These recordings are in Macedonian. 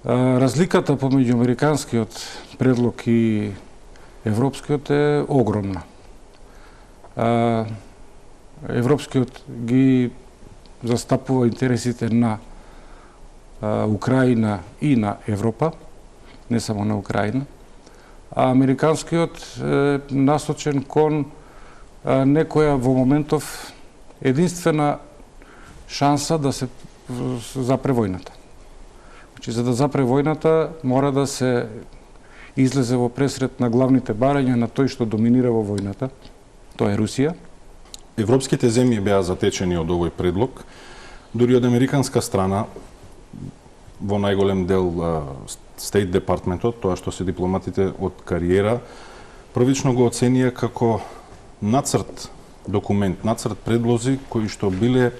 Разликата помеѓу американскиот предлог и европскиот е огромна. Европскиот ги застапува интересите на Украина и на Европа, не само на Украина, а американскиот е насочен кон некоја во моментов единствена шанса да се запре војната. Значи, за да запре војната, мора да се излезе во пресред на главните барања на тој што доминира во војната, тоа е Русија. Европските земји беа затечени од овој предлог, дури од американска страна, во најголем дел State Departmentот, тоа што се дипломатите од кариера, првично го оценија како нацрт документ, нацрт предлози кои што биле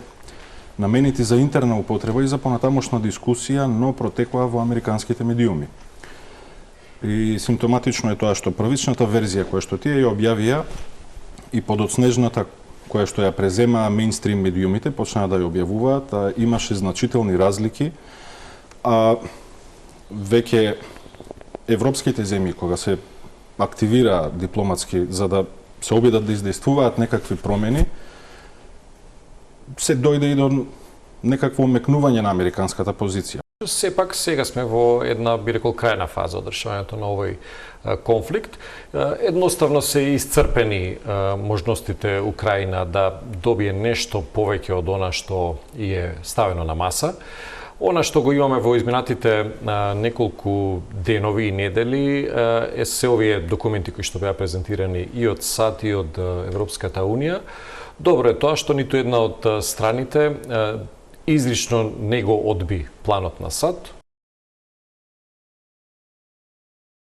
наменети за интерна употреба и за понатамошна дискусија, но протекоа во американските медиуми. И симптоматично е тоа што првичната верзија која што тие ја објавија и подоцнежната која што ја преземаа мејнстрим медиумите, почнаа да ја објавуваат, имаше значителни разлики, а веќе европските земји кога се активира дипломатски за да се обидат да издействуваат некакви промени, се дојде и до некакво омекнување на американската позиција. Сепак сега сме во една, би рекол, крајна фаза од решавањето на овој конфликт. Едноставно се исцрпени можностите Украина да добие нешто повеќе од она што е ставено на маса. Она што го имаме во изминатите неколку денови и недели е се овие документи кои што беа презентирани и од САД и од Европската Унија. Добро е тоа што ниту една од страните изрично не го одби планот на САД,